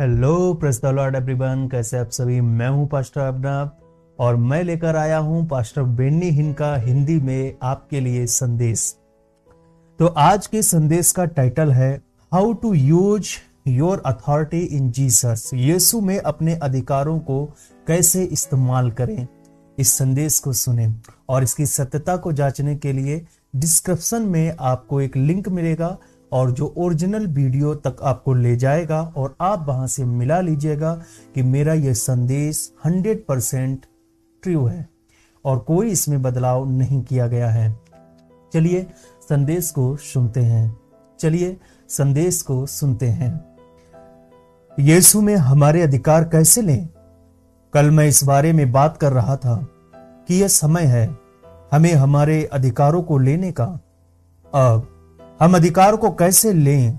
Hello praise the Lord everyone, कैसे आप सभी। मैं हूं पास्टर अबनाब और मैं लेकर आया हूं पास्टर बेन्नी हिन का हिंदी में आपके लिए संदेश। तो आज के संदेश का टाइटल है how to use your authority in Jesus. यीशु में अपने अधिकारों को कैसे इस्तेमाल करें। इस संदेश को सुनें और इसकी सत्यता को जांचने के लिए डिस्क्रिप्शन में आपको एक लिंक मिलेगा और जो ओरिजिनल वीडियो तक आपको ले जाएगा और आप वहां से मिला लीजिएगा कि मेरा यह संदेश 100% ट्रू है और कोई इसमें बदलाव नहीं किया गया है। चलिए संदेश को सुनते हैं। यीशु में हमारे अधिकार कैसे लें। कल मैं इस बारे में बात कर रहा था कि यह समय है हमें हमारे अधिकारों को लेने का। अब हम अधिकार को कैसे लें।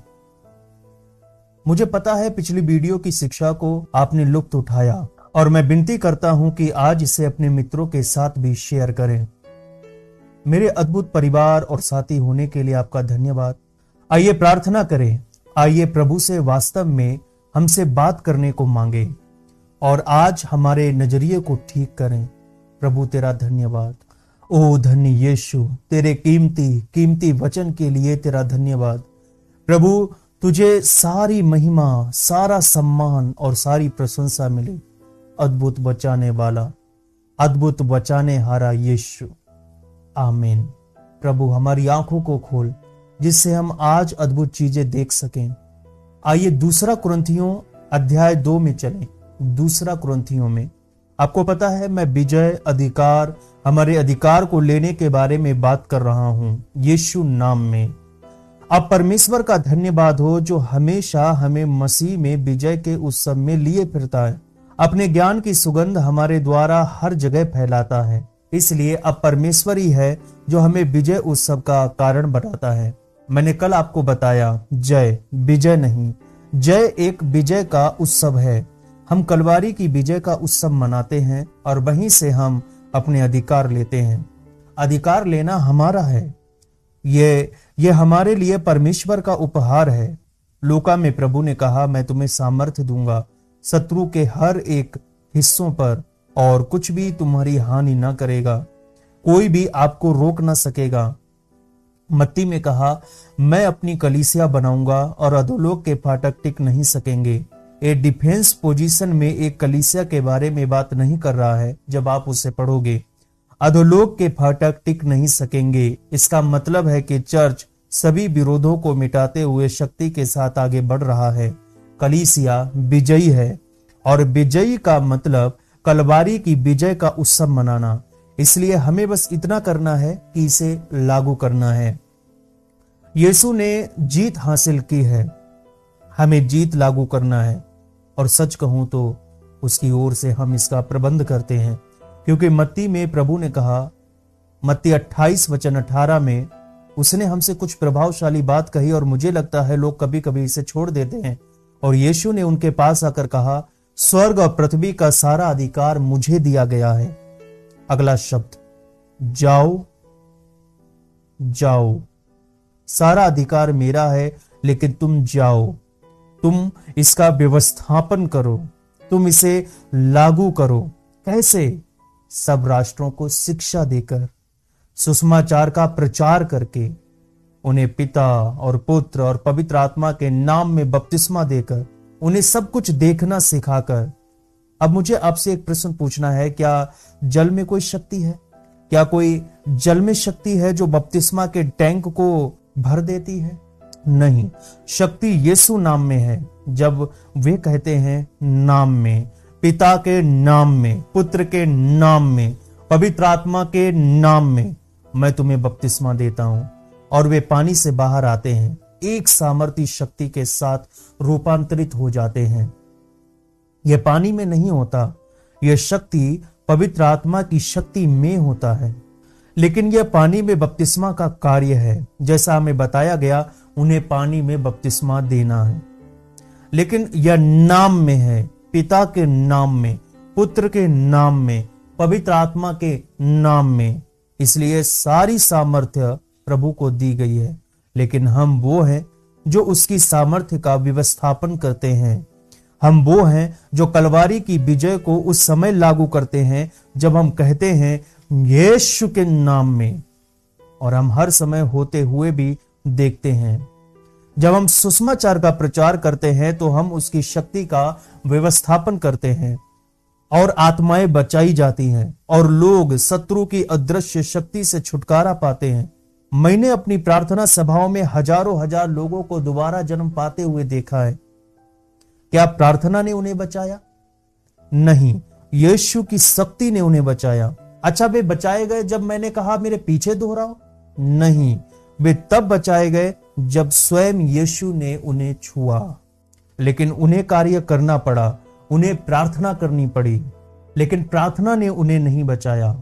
मुझे पता है पिछली वीडियो की शिक्षा को आपने लुत्फ उठाया और मैं विनती करता हूं कि आज इसे अपने मित्रों के साथ भी शेयर करें। मेरे अद्भुत परिवार और साथी होने के लिए आपका धन्यवाद। आइए प्रार्थना करें। आइए प्रभु से वास्तव में हमसे बात करने को मांगे और आज हमारे नजरिए को ठीक करें। प्रभु तेरा धन्यवाद। ओ धन्य यीशु, तेरे कीमती वचन के लिए तेरा धन्यवाद। प्रभु तुझे सारी महिमा, सारा सम्मान और सारी प्रशंसा मिले। अद्भुत बचाने वाला, अद्भुत बचाने हारा यीशु, आमीन। प्रभु हमारी आंखों को खोल जिससे हम आज अद्भुत चीजें देख सकें। आइए 2 कुरिन्थियों अध्याय 2 में चलें। 2 कुरिन्थियों में आपको पता है मैं विजय, अधिकार, हमारे अधिकार को लेने के बारे में बात कर रहा हूं यीशु नाम में। अब परमेश्वर का धन्यवाद हो जो हमेशा हमें मसीह में विजय के उत्सव में लिए फिरता है। अपने ज्ञान की सुगंध हमारे द्वारा हर जगह फैलाता है। इसलिए अब परमेश्वर ही है जो हमें विजय उत्सव का कारण बनाता है। मैंने कल आपको बताया जय विजय नहीं, जय एक विजय का उत्सव है। हम कलवारी की विजय का उत्सव मनाते हैं और वहीं से हम अपने अधिकार लेते हैं। अधिकार लेना हमारा है। ये हमारे लिए परमेश्वर का उपहार है। लूका में प्रभु ने कहा मैं तुम्हें सामर्थ्य दूंगा शत्रु के हर एक हिस्सों पर और कुछ भी तुम्हारी हानि न करेगा, कोई भी आपको रोक न सकेगा। मत्ती में कहा मैं अपनी कलीसिया बनाऊंगा और अधोलोक के फाटक टिक नहीं सकेंगे। एक डिफेंस पोजीशन में एक कलीसिया के बारे में बात नहीं कर रहा है। जब आप उसे पढ़ोगे अधोलोक के फाटक टिक नहीं सकेंगे, इसका मतलब है कि चर्च सभी विरोधों को मिटाते हुए शक्ति के साथ आगे बढ़ रहा है। कलीसिया विजयी है और विजयी का मतलब कलवारी की विजय का उत्सव मनाना। इसलिए हमें बस इतना करना है कि इसे लागू करना है। यीशु ने जीत हासिल की है, हमें जीत लागू करना है और सच कहूं तो उसकी ओर से हम इसका प्रबंध करते हैं। क्योंकि मत्ती में प्रभु ने कहा, मत्ती 28:18 में उसने हमसे कुछ प्रभावशाली बात कही और मुझे लगता है लोग कभी कभी इसे छोड़ देते हैं। और यीशु ने उनके पास आकर कहा स्वर्ग और पृथ्वी का सारा अधिकार मुझे दिया गया है। अगला शब्द जाओ, जाओ। सारा अधिकार मेरा है लेकिन तुम जाओ, तुम इसका व्यवस्थापन करो, तुम इसे लागू करो। कैसे? सब राष्ट्रों को शिक्षा देकर, सुसमाचार का प्रचार करके, उन्हें पिता और पुत्र और पवित्र आत्मा के नाम में बपतिस्मा देकर, उन्हें सब कुछ देखना सिखाकर। अब मुझे आपसे एक प्रश्न पूछना है, क्या जल में कोई शक्ति है? क्या कोई जल में शक्ति है जो बपतिस्मा के टैंक को भर देती है? नहीं, शक्ति यीशु नाम में है। जब वे कहते हैं नाम में, पिता के नाम में, पुत्र के नाम में, पवित्र आत्मा के नाम में मैं तुम्हें बपतिस्मा देता हूं, और वे पानी से बाहर आते हैं, एक सामर्थी शक्ति के साथ रूपांतरित हो जाते हैं। यह पानी में नहीं होता, यह शक्ति पवित्र आत्मा की शक्ति में होता है। लेकिन यह पानी में बपतिस्मा का कार्य है। जैसा हमें बताया गया उन्हें पानी में बपतिस्मा देना है, लेकिन यह नाम में है, पिता के नाम में, पुत्र के नाम में, पवित्र आत्मा के नाम में। इसलिए सारी सामर्थ्य प्रभु को दी गई है, लेकिन हम वो हैं जो उसकी सामर्थ्य का व्यवस्थापन करते हैं। हम वो हैं जो कलवारी की विजय को उस समय लागू करते हैं जब हम कहते हैं यीशु के नाम में, और हम हर समय होते हुए भी देखते हैं। जब हम सुसमाचार का प्रचार करते हैं तो हम उसकी शक्ति का व्यवस्थापन करते हैं और आत्माएं बचाई जाती हैं और लोग शत्रु की अदृश्य शक्ति से छुटकारा पाते हैं। मैंने अपनी प्रार्थना सभाओं में हजारों हजार लोगों को दोबारा जन्म पाते हुए देखा है। क्या प्रार्थना ने उन्हें बचाया? नहीं, यीशु की शक्ति ने उन्हें बचाया। अच्छा, वे बचाए गए जब मैंने कहा मेरे पीछे दोहराओ? नहीं, वे तब बचाए गए जब स्वयं यीशु ने उन्हें छुआ। लेकिन उन्हें कार्य करना पड़ा, उन्हें प्रार्थना करनी पड़ी। लेकिन प्रार्थना ने उन्हें नहीं बचाया,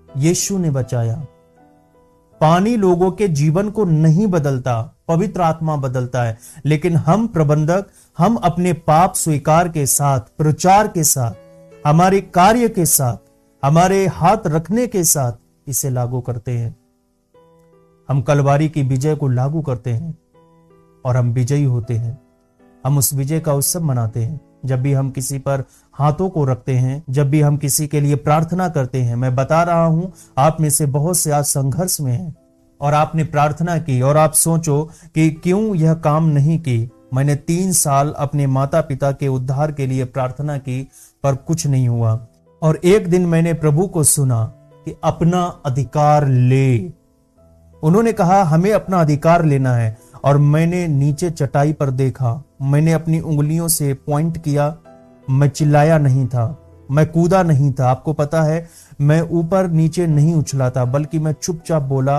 यीशु ने बचाया। पानी लोगों के जीवन को नहीं बदलता, पवित्र आत्मा बदलता है। लेकिन हम प्रबंधक, हम अपने पाप स्वीकार के साथ, प्रचार के साथ, हमारे कार्य के साथ, हमारे हाथ रखने के साथ इसे लागू करते हैं। हम कलवारी की विजय को लागू करते हैं और हम विजयी होते हैं। हम उस विजय का उत्सव मनाते हैं जब भी हम किसी पर हाथों को रखते हैं, जब भी हम किसी के लिए प्रार्थना करते हैं। मैं बता रहा हूं, आप में से बहुत से आज संघर्ष में हैं और आपने प्रार्थना की और आप सोचो कि क्यों यह काम नहीं की। मैंने 3 साल अपने माता पिता के उद्धार के लिए प्रार्थना की पर कुछ नहीं हुआ। और एक दिन मैंने प्रभु को सुना कि अपना अधिकार ले। उन्होंने कहा हमें अपना अधिकार लेना है। और मैंने नीचे चटाई पर देखा, मैंने अपनी उंगलियों से पॉइंट किया। मैं चिल्लाया नहीं था, मैं कूदा नहीं था। आपको पता है, मैं ऊपर नीचे नहीं उछला था, बल्कि मैं चुपचाप बोला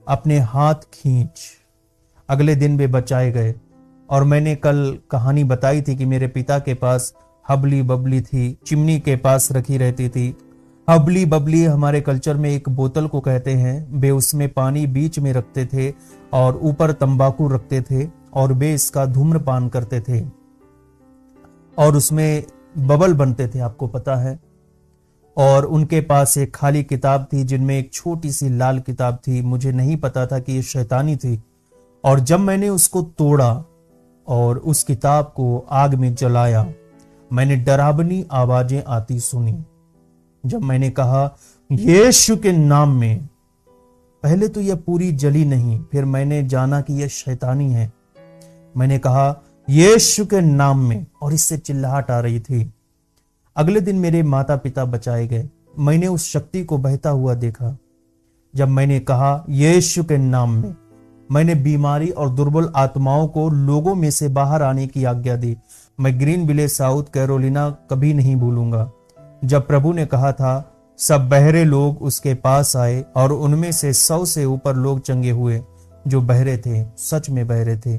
अपने हाथ खींच। अगले दिन वे बचाए गए। और मैंने कल कहानी बताई थी कि मेरे पिता के पास हबली बबली थी, चिमनी के पास रखी रहती थी। हबली बबली हमारे कल्चर में एक बोतल को कहते हैं। वे उसमें पानी बीच में रखते थे और ऊपर तंबाकू रखते थे और वे इसका धूम्रपान करते थे और उसमें बबल बनते थे, आपको पता है। और उनके पास एक खाली किताब थी जिनमें एक छोटी सी लाल किताब थी। मुझे नहीं पता था कि ये शैतानी थी। और जब मैंने उसको तोड़ा और उस किताब को आग में जलाया, मैंने डरावनी आवाजें आती सुनी। जब मैंने कहा यीशु के नाम में, पहले तो यह पूरी जली नहीं, फिर मैंने जाना कि यह शैतानी है। मैंने कहा यीशु के नाम में, और इससे चिल्लाहट आ रही थी। अगले दिन मेरे माता पिता बचाए गए। मैंने उस शक्ति को बहता हुआ देखा। जब मैंने कहा यीशु के नाम में, मैंने बीमारी और दुर्बल आत्माओं को लोगों में से बाहर आने की आज्ञा दी। मैं ग्रीन विलेज साउथ कैरोलिना कभी नहीं भूलूंगा जब प्रभु ने कहा था सब बहरे लोग उसके पास आए और उनमें से 100 से ऊपर लोग चंगे हुए जो बहरे थे, सच में बहरे थे।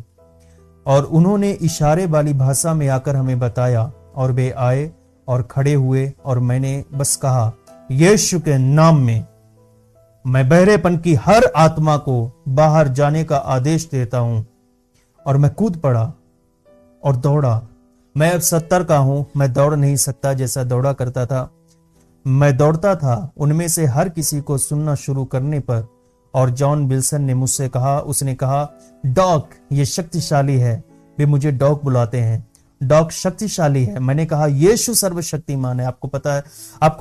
और उन्होंने इशारे वाली भाषा में आकर हमें बताया और वे आए और खड़े हुए और मैंने बस कहा यीशु के नाम में मैं बहरेपन की हर आत्मा को बाहर जाने का आदेश देता हूं। और मैं कूद पड़ा और दौड़ा। मैं अब 70 का हूं, मैं दौड़ नहीं सकता जैसा दौड़ा करता था। मैं दौड़ता था उनमें से हर किसी को सुनना शुरू करने पर। और जॉन विल्सन ने मुझसे कहा, उसने कहा डॉग ये शक्तिशाली है। वे मुझे डॉग बुलाते हैं, डॉग शक्तिशाली है। मैंने कहा यीशु सर्वशक्तिमान है। आपको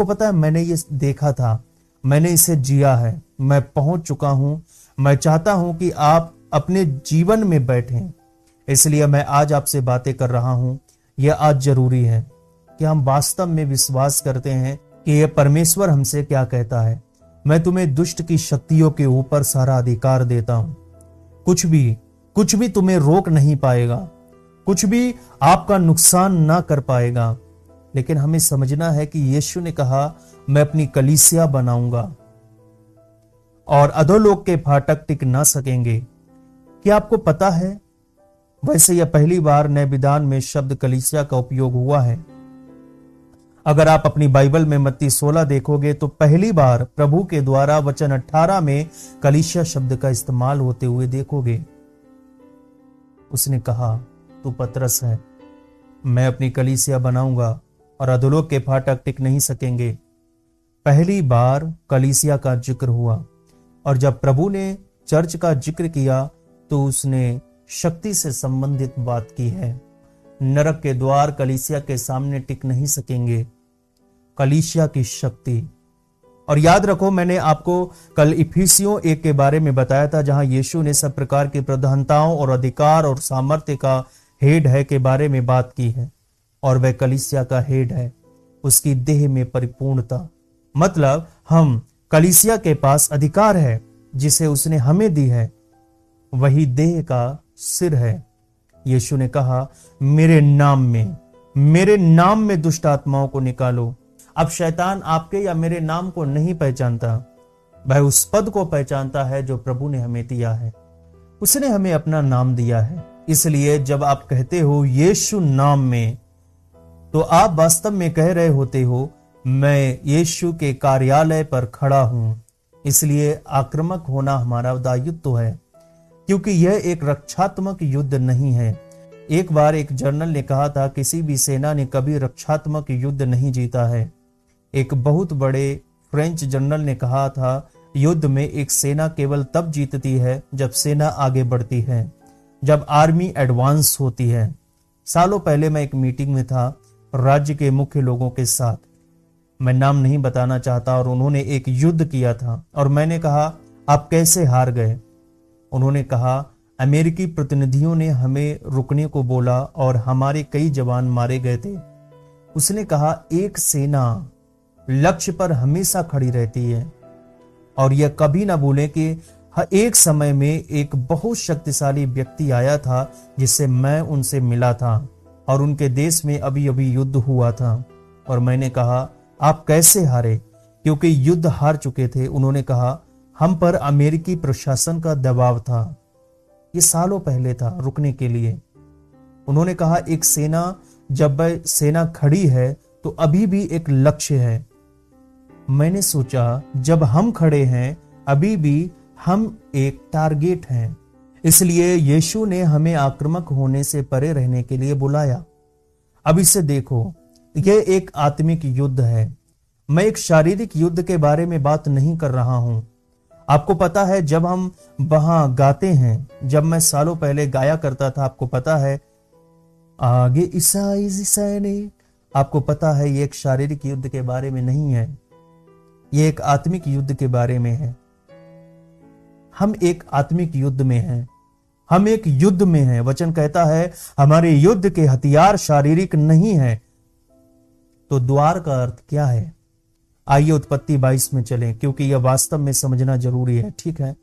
पता है मैंने ये देखा था, मैंने इसे जिया है, मैं पहुंच चुका हूं। मैं चाहता हूं कि आप अपने जीवन में बैठें, इसलिए मैं आज आपसे बातें कर रहा हूं। यह आज जरूरी है कि हम वास्तव में विश्वास करते हैं कि यह परमेश्वर हमसे क्या कहता है। मैं तुम्हें दुष्ट की शक्तियों के ऊपर सारा अधिकार देता हूं। कुछ भी तुम्हें रोक नहीं पाएगा, कुछ भी आपका नुकसान ना कर पाएगा। लेकिन हमें समझना है कि यीशु ने कहा मैं अपनी कलीसिया बनाऊंगा और अधोलोक के फाटक टिक ना सकेंगे। क्या आपको पता है, वैसे यह पहली बार नए विधान में शब्द कलीसिया का उपयोग हुआ है। अगर आप अपनी बाइबल में मत्ती 16 देखोगे तो पहली बार प्रभु के द्वारा वचन 18 में कलीसिया शब्द का इस्तेमाल होते हुए देखोगे। उसने कहा तू पतरस है, मैं अपनी कलीसिया बनाऊंगा और अधोलोक के फाटक टिक नहीं सकेंगे। पहली बार कलीसिया का जिक्र हुआ। और जब प्रभु ने चर्च का जिक्र किया तो उसने शक्ति से संबंधित बात की है, नरक के द्वार कलीसिया के सामने टिक नहीं सकेंगे। कलीसिया की शक्ति। और याद रखो, मैंने आपको कल इफिसियों 1 के बारे में बताया था, जहां यीशु ने सब प्रकार की प्रधानताओं और अधिकार और सामर्थ्य का हेड है के बारे में बात की है, और वह कलीसिया का हेड है, उसकी देह में परिपूर्णता। मतलब हम कलीसिया के पास अधिकार है जिसे उसने हमें दी है, वही देह का सिर है। यीशु ने कहा, मेरे नाम में दुष्ट आत्माओं को निकालो। अब शैतान आपके या मेरे नाम को नहीं पहचानता, वह उस पद को पहचानता है जो प्रभु ने हमें दिया है। उसने हमें अपना नाम दिया है। इसलिए जब आप कहते हो यीशु नाम में, तो आप वास्तव में कह रहे होते हो, मैं यीशु के कार्यालय पर खड़ा हूं। इसलिए आक्रामक होना हमारा दायित्व है, क्योंकि यह एक रक्षात्मक युद्ध नहीं है। एक बार एक जनरल ने कहा था, किसी भी सेना ने कभी रक्षात्मक युद्ध नहीं जीता है। एक बहुत बड़े फ्रेंच जनरल ने कहा था, युद्ध में एक सेना केवल तब जीतती है जब सेना आगे बढ़ती है, जब आर्मी एडवांस होती है। सालों पहले मैं एक मीटिंग में था राज्य के मुख्य लोगों के साथ, मैं नाम नहीं बताना चाहता, और उन्होंने एक युद्ध किया था और मैंने कहा, आप कैसे हार गए? उन्होंने कहा, अमेरिकी प्रतिनिधियों ने हमें रुकने को बोला और हमारे कई जवान मारे गए थे। उसने कहा, एक सेना लक्ष्य पर हमेशा खड़ी रहती है, और यह कभी ना भूलें कि एक समय में एक बहुत शक्तिशाली व्यक्ति आया था जिससे मैं उनसे मिला था, और उनके देश में अभी अभी युद्ध हुआ था। और मैंने कहा, आप कैसे हारे? क्योंकि युद्ध हार चुके थे। उन्होंने कहा, हम पर अमेरिकी प्रशासन का दबाव था। ये सालों पहले था, रुकने के लिए। उन्होंने कहा, एक सेना, जब वह सेना खड़ी है तो अभी भी एक लक्ष्य है। मैंने सोचा, जब हम खड़े हैं अभी भी हम एक टारगेट हैं। इसलिए यीशु ने हमें आक्रामक होने से परे रहने के लिए बुलाया। अब इसे देखो, यह एक आत्मिक युद्ध है। मैं एक शारीरिक युद्ध के बारे में बात नहीं कर रहा हूं। आपको पता है, जब हम वहां गाते हैं, जब मैं सालों पहले गाया करता था, आपको पता है, आगे ईसाई सैनिक, आपको पता है, ये एक शारीरिक युद्ध के बारे में नहीं है, ये एक आत्मिक युद्ध के बारे में है। हम एक आत्मिक युद्ध में हैं, हम एक युद्ध में हैं। वचन कहता है, हमारे युद्ध के हथियार शारीरिक नहीं है। तो द्वार का अर्थ क्या है? आइए उत्पत्ति 22 में चलें, क्योंकि यह वास्तव में समझना जरूरी है। ठीक है,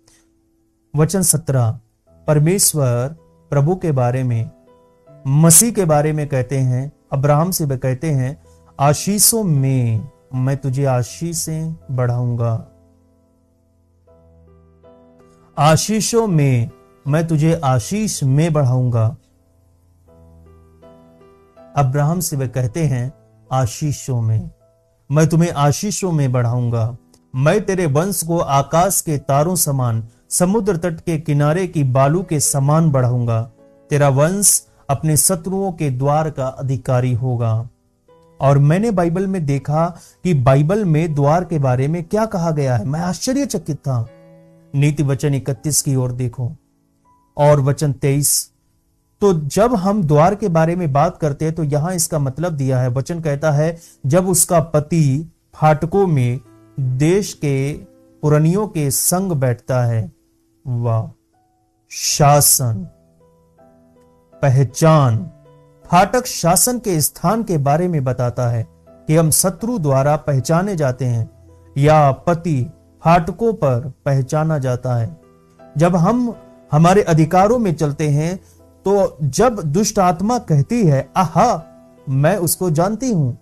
वचन 17, परमेश्वर प्रभु के बारे में, मसीह के बारे में कहते हैं। अब्राहम से वे कहते हैं, आशीषों में मैं तुझे आशीषें बढ़ाऊंगा, आशीषों में मैं तुझे आशीष में बढ़ाऊंगा। अब्राहम से वे कहते हैं, आशीषों में मैं तुम्हें आशीषों में बढ़ाऊंगा। मैं तेरे वंश को आकाश के तारों समान, समुद्र तट के किनारे की बालू के समान बढ़ाऊंगा। तेरा वंश अपने शत्रुओं के द्वार का अधिकारी होगा। और मैंने बाइबल में देखा कि बाइबल में द्वार के बारे में क्या कहा गया है। मैं आश्चर्यचकित था। नीति वचन 31 की ओर देखो और वचन 23। तो जब हम द्वार के बारे में बात करते हैं तो यहां इसका मतलब दिया है। वचन कहता है, जब उसका पति फाटकों में देश के पुरनियों के संग बैठता है। वाह! शासन, पहचान। फाटक शासन के स्थान के बारे में बताता है कि हम शत्रु द्वारा पहचाने जाते हैं या पति फाटकों पर पहचाना जाता है। जब हम हमारे अधिकारों में चलते हैं तो जब दुष्ट आत्मा कहती है, आहा, मैं उसको जानती हूं।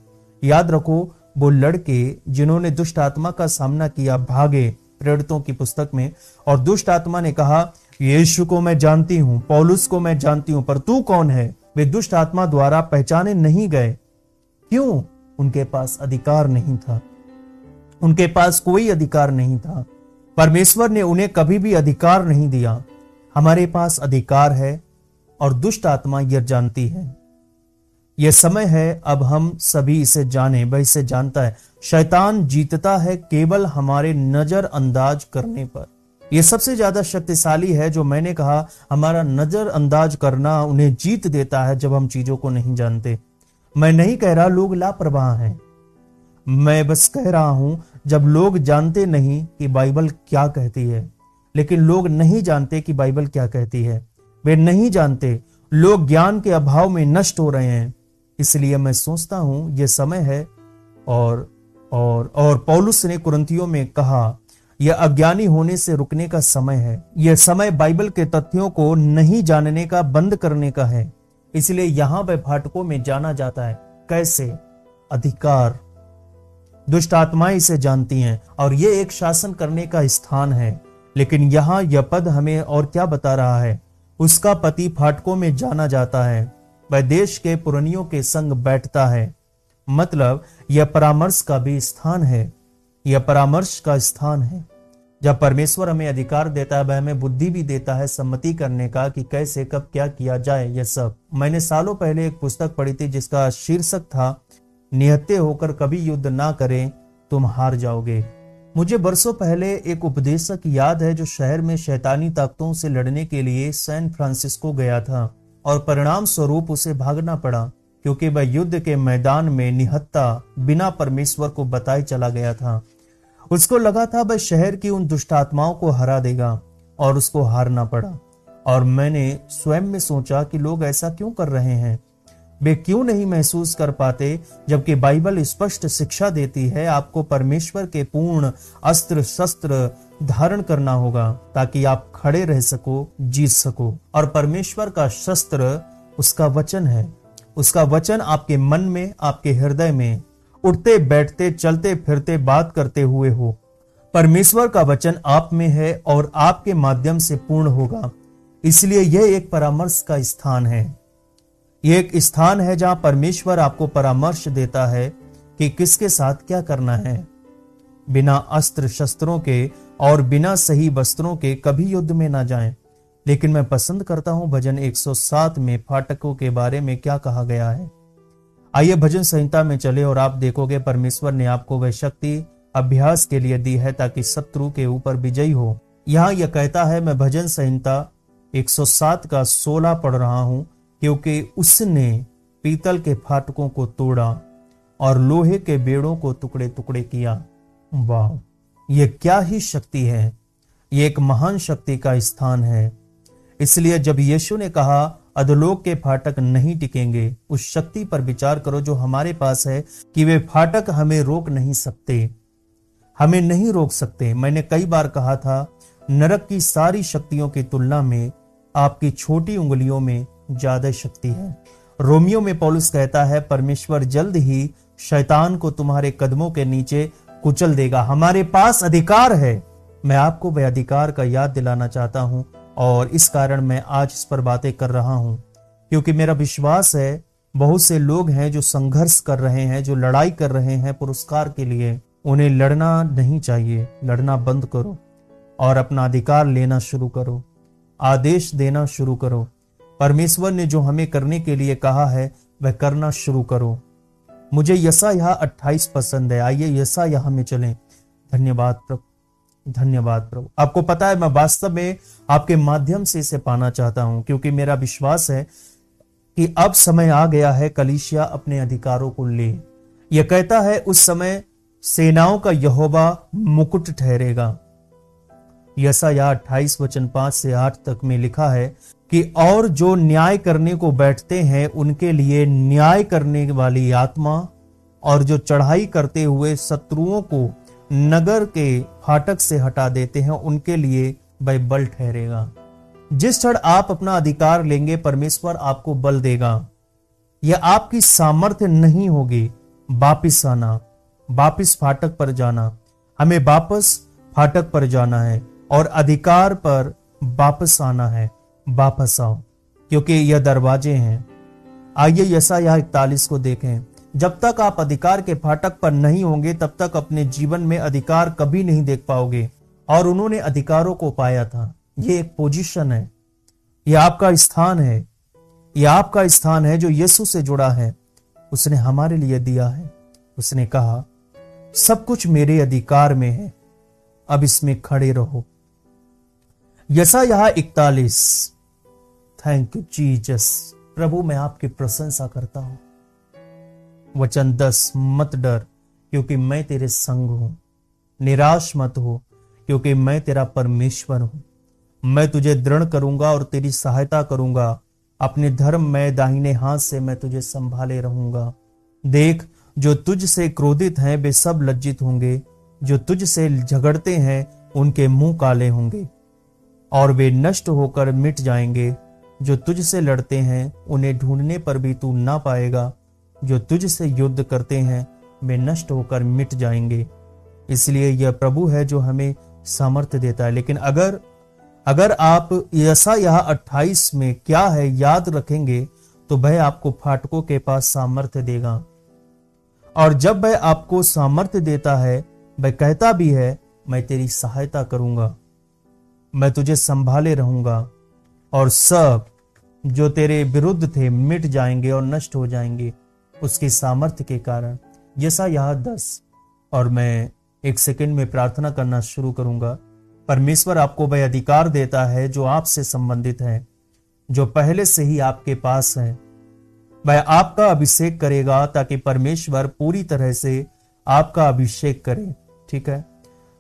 याद रखो, वो लड़के जिन्होंने दुष्ट आत्मा का सामना किया भागे प्रेरितों की पुस्तक में, और दुष्ट आत्मा ने कहा, यीशु को मैं जानती हूं, पौलुस को मैं जानती हूं, पर तू कौन है? वे दुष्ट आत्मा द्वारा पहचाने नहीं गए। क्यों? उनके पास अधिकार नहीं था। उनके पास कोई अधिकार नहीं था। परमेश्वर ने उन्हें कभी भी अधिकार नहीं दिया। हमारे पास अधिकार है और दुष्ट आत्मा यह जानती है। यह समय है अब हम सभी इसे जाने। वह इसे जानता है। शैतान जीतता है केवल हमारे नजरअंदाज करने पर। ये सबसे ज्यादा शक्तिशाली है, जो मैंने कहा हमारा नजरअंदाज करना उन्हें जीत देता है जब हम चीजों को नहीं जानते। मैं नहीं कह रहा लोग लापरवाह हैं, मैं बस कह रहा हूं जब लोग जानते नहीं कि बाइबल क्या कहती है। लेकिन लोग नहीं जानते कि बाइबल क्या कहती है, वे नहीं जानते, लोग ज्ञान के अभाव में नष्ट हो रहे हैं। इसलिए मैं सोचता हूं यह समय है और पौलुस ने कुरिन्थियों में कहा यह अज्ञानी होने से रुकने का समय है। यह समय बाइबल के तथ्यों को नहीं जानने का, बंद करने का है। इसलिए यहां पे फाटकों में जाना जाता है। कैसे? अधिकार। दुष्ट आत्माएं इसे जानती हैं और यह एक शासन करने का स्थान है। लेकिन यहां यह पद हमें और क्या बता रहा है? उसका पति फाटकों में जाना जाता है, वह देश के पुरनियों के संग बैठता है। मतलब यह परामर्श का भी स्थान है, यह परामर्श का स्थान है। जब परमेश्वर हमें अधिकार देता है, वह हमें बुद्धि भी देता है सम्मति करने का कि कैसे कब क्या किया जाए। यह सब मैंने सालों पहले एक पुस्तक पढ़ी थी जिसका शीर्षक था निहत्थे होकर कभी युद्ध ना करें, तुम हार जाओगे। मुझे बरसों पहले एक उपदेशक याद है जो शहर में शैतानी ताकतों से लड़ने के लिए सैन फ्रांसिस्को गया था और परिणाम स्वरूप उसे भागना पड़ा, क्योंकि वह युद्ध के मैदान में निहत्था बिना परमेश्वर को बताए चला गया था। उसको लगा था वह शहर की उन दुष्ट आत्माओं को हरा देगा और उसको हारना पड़ा। और मैंने स्वयं में सोचा कि लोग ऐसा क्यों कर रहे हैं, वे क्यों नहीं महसूस कर पाते, जबकि बाइबल स्पष्ट शिक्षा देती है आपको परमेश्वर के पूर्ण अस्त्र शस्त्र धारण करना होगा ताकि आप खड़े रह सको, जीत सको। और परमेश्वर का शस्त्र उसका वचन है। उसका वचन आपके मन में, आपके हृदय में उठते बैठते चलते फिरते बात करते हुए हो। परमेश्वर का वचन आप में है और आपके माध्यम से पूर्ण होगा। इसलिए यह एक परामर्श का स्थान है। यह एक स्थान है जहां परमेश्वर आपको परामर्श देता है कि किसके साथ क्या करना है। बिना अस्त्र शस्त्रों के और बिना सही वस्त्रों के कभी युद्ध में ना जाएं। लेकिन मैं पसंद करता हूं भजन 107 में फाटकों के बारे में क्या कहा गया है। आइए भजन संहिता में चले और आप देखोगे परमेश्वर ने आपको वह शक्ति अभ्यास के लिए दी है ताकि शत्रु के ऊपर विजयी हो। यहां यह कहता है, मैं भजन संहिता 107 का 16 पढ़ रहा हूं, क्योंकि उसने पीतल के फाटकों को तोड़ा और लोहे के बेड़ों को टुकड़े टुकड़े किया। वाह, यह क्या ही शक्ति है। यह एक महान शक्ति का स्थान है। इसलिए जब यीशु ने कहा अधोलोक के फाटक नहीं टिकेंगे, उस शक्ति पर विचार करो जो हमारे पास है कि वे फाटक हमें रोक नहीं सकते, हमें नहीं रोक सकते। मैंने कई बार कहा था, नरक की सारी शक्तियों की तुलना में आपकी छोटी उंगलियों में ज्यादा शक्ति है। रोमियो में पौलुस कहता है, परमेश्वर जल्द ही शैतान को तुम्हारे कदमों के नीचे कुचल देगा। हमारे पास अधिकार है। मैं आपको वह अधिकार का याद दिलाना चाहता हूं और इस कारण मैं आज इस पर बातें कर रहा हूं, क्योंकि मेरा विश्वास है बहुत से लोग हैं जो संघर्ष कर रहे हैं, जो लड़ाई कर रहे हैं पुरस्कार के लिए। उन्हें लड़ना नहीं चाहिए। लड़ना बंद करो और अपना अधिकार लेना शुरू करो, आदेश देना शुरू करो। परमेश्वर ने जो हमें करने के लिए कहा है वह करना शुरू करो। मुझे यशायाह 28 पसंद है। आइए यशायाह में चलें। धन्यवाद प्रभु, धन्यवाद प्रभु। आपको पता है मैं वास्तव में आपके माध्यम से इसे पाना चाहता हूं, क्योंकि मेरा विश्वास है कि अब समय आ गया है कलीसिया अपने अधिकारों को ले। यह कहता है उस समय सेनाओं का यहोवा मुकुट ठहरेगा। यशायाह 28 वचन 5 से 8 तक में लिखा है कि और जो न्याय करने को बैठते हैं उनके लिए न्याय करने वाली आत्मा, और जो चढ़ाई करते हुए शत्रुओं को नगर के फाटक से हटा देते हैं उनके लिए वह बल ठहरेगा। जिस क्षण आप अपना अधिकार लेंगे परमेश्वर आपको बल देगा। यह आपकी सामर्थ्य नहीं होगी। वापिस आना, वापिस फाटक पर जाना। हमें वापस फाटक पर जाना है और अधिकार पर वापस आना है। वापस आओ, क्योंकि यह दरवाजे हैं। आइए यशायाह 41 को देखें। जब तक आप अधिकार के फाटक पर नहीं होंगे तब तक अपने जीवन में अधिकार कभी नहीं देख पाओगे। और उन्होंने अधिकारों को पाया था। यह एक पोजीशन है, यह आपका स्थान है, यह आपका स्थान है जो यीशु से जुड़ा है। उसने हमारे लिए दिया है। उसने कहा सब कुछ मेरे अधिकार में है, अब इसमें खड़े रहो। यशायाह 41। Thank you Jesus. प्रभु मैं आपकी प्रशंसा करता हूं। वचन 10, मत डर क्योंकि मैं तेरे संग हूं, निराश मत हो क्योंकि मैं तेरा परमेश्वर हूं। मैं तुझे दृढ़ करूंगा और तेरी सहायता करूंगा, अपने धर्म में दाहिने हाथ से मैं तुझे संभाले रहूंगा। देख, जो तुझ से क्रोधित हैं वे सब लज्जित होंगे, जो तुझ से झगड़ते हैं उनके मुंह काले होंगे और वे नष्ट होकर मिट जाएंगे। जो तुझ से लड़ते हैं उन्हें ढूंढने पर भी तू ना पाएगा, जो तुझ से युद्ध करते हैं वे नष्ट होकर मिट जाएंगे। इसलिए यह प्रभु है जो हमें सामर्थ्य देता है। लेकिन अगर आप यशायाह 28 में क्या है याद रखेंगे तो वह आपको फाटकों के पास सामर्थ्य देगा। और जब वह आपको सामर्थ्य देता है वह कहता भी है, मैं तेरी सहायता करूंगा, मैं तुझे संभाले रहूंगा और सब जो तेरे विरुद्ध थे मिट जाएंगे और नष्ट हो जाएंगे उसकी सामर्थ्य के कारण। यशायाह 10। और मैं एक सेकंड में प्रार्थना करना शुरू करूंगा। परमेश्वर आपको वह अधिकार देता है जो आपसे संबंधित है, जो पहले से ही आपके पास है। वह आपका अभिषेक करेगा ताकि परमेश्वर पूरी तरह से आपका अभिषेक करे। ठीक है,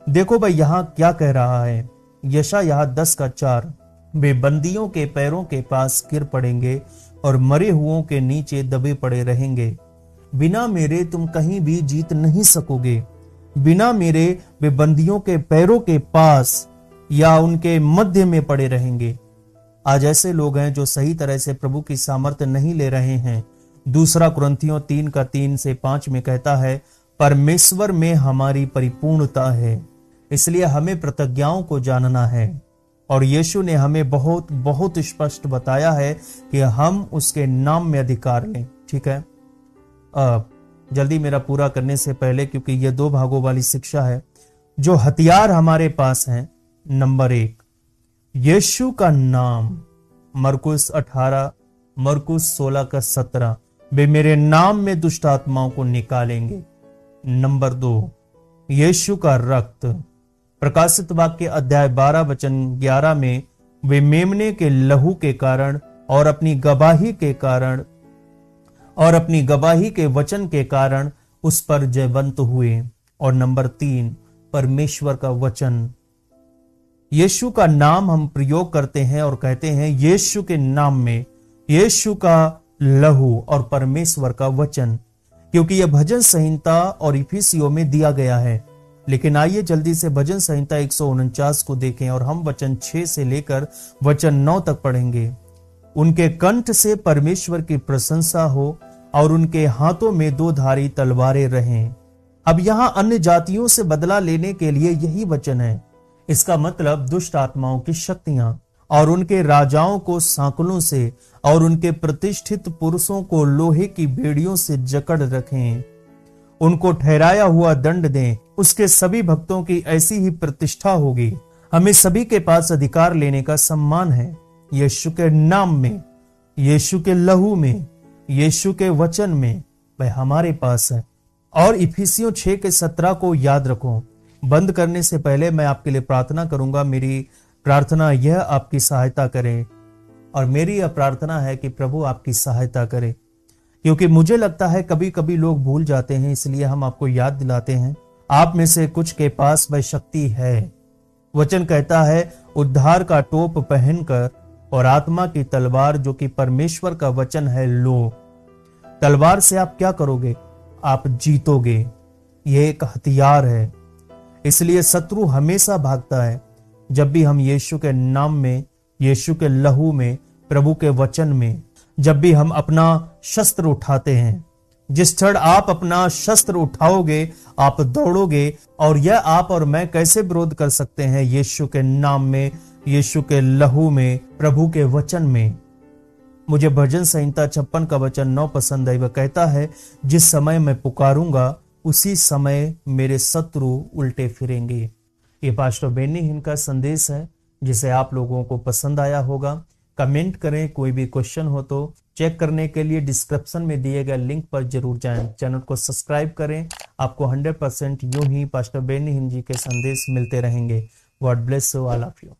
देखो भाई यहां क्या कह रहा है। यशायाह 10:4, वे बंदियों के पैरों के पास गिर पड़ेंगे और मरे हुओं के नीचे दबे पड़े रहेंगे। बिना मेरे तुम कहीं भी जीत नहीं सकोगे। बिना मेरे वे बंदियों के पैरों के पास या उनके मध्य में पड़े रहेंगे। आज ऐसे लोग हैं जो सही तरह से प्रभु की सामर्थ्य नहीं ले रहे हैं। दूसरा कुरिन्थियों 3:3-5 में कहता है, परमेश्वर में हमारी परिपूर्णता है। इसलिए हमें प्रतिज्ञाओं को जानना है और यीशु ने हमें बहुत बहुत स्पष्ट बताया है कि हम उसके नाम में अधिकार लें। ठीक है, अब जल्दी मेरा पूरा करने से पहले, क्योंकि यह 2 भागों वाली शिक्षा है, जो हथियार हमारे पास हैं। नंबर 1, यीशु का नाम। मरकुस 18, मरकुस 16:17, वे मेरे नाम में दुष्ट आत्माओं को निकालेंगे। नंबर 2, यीशु का रक्त। प्रकाशित वाक्य अध्याय 12:11 में, वे मेमने के लहू के कारण और अपनी गवाही के वचन के कारण उस पर जयवंत हुए। और नंबर 3, परमेश्वर का वचन। यीशु का नाम हम प्रयोग करते हैं और कहते हैं यीशु के नाम में, यीशु का लहू और परमेश्वर का वचन, क्योंकि यह भजन संहिता और इफिसियों में दिया गया है। लेकिन आइए जल्दी से भजन संहिता 149 को देखें और हम वचन 6 से लेकर वचन 9 तक पढ़ेंगे। उनके कंठ से परमेश्वर की प्रशंसा हो और उनके हाथों में 2 धारी तलवारें रहें। अब यहां अन्य जातियों से बदला लेने के लिए यही वचन है। इसका मतलब दुष्ट आत्माओं की शक्तियां और उनके राजाओं को सांकलों से और उनके प्रतिष्ठित पुरुषों को लोहे की बेड़ियों से जकड़ रखें। उनको ठहराया हुआ दंड दें। उसके सभी भक्तों की ऐसी ही प्रतिष्ठा होगी। हमें सभी के पास अधिकार लेने का सम्मान है। यीशु के नाम में, यीशु के लहू में, यीशु के वचन में वह हमारे पास है। और इफिसियों 6:17 को याद रखो। बंद करने से पहले मैं आपके लिए प्रार्थना करूंगा। मेरी प्रार्थना यह आपकी सहायता करे और मेरी यह प्रार्थना है कि प्रभु आपकी सहायता करे, क्योंकि मुझे लगता है कभी कभी लोग भूल जाते हैं, इसलिए हम आपको याद दिलाते हैं। आप में से कुछ के पास वह शक्ति है। वचन कहता है, उद्धार का टोप पहनकर और आत्मा की तलवार जो कि परमेश्वर का वचन है लो। तलवार से आप क्या करोगे? आप जीतोगे। यह एक हथियार है। इसलिए शत्रु हमेशा भागता है जब भी हम यीशु के नाम में, यीशु के लहू में, प्रभु के वचन में, जब भी हम अपना शस्त्र उठाते हैं। जिस क्षण आप अपना शस्त्र उठाओगे आप दौड़ोगे। और यह आप और मैं कैसे विरोध कर सकते हैं? यीशु के नाम में, यीशु के लहू में, प्रभु के वचन में। मुझे भजन संहिता 56 का वचन 9 पसंद है। वह कहता है, जिस समय मैं पुकारूंगा उसी समय मेरे शत्रु उल्टे फिरेंगे। ये पास्टर बेनी हिन का संदेश है जिसे आप लोगों को पसंद आया होगा। कमेंट करें। कोई भी क्वेश्चन हो तो चेक करने के लिए डिस्क्रिप्शन में दिए गए लिंक पर जरूर जाएं। चैनल को सब्सक्राइब करें। आपको 100% यूं ही पास्टर बेनी हिन जी के संदेश मिलते रहेंगे। God bless you all of you.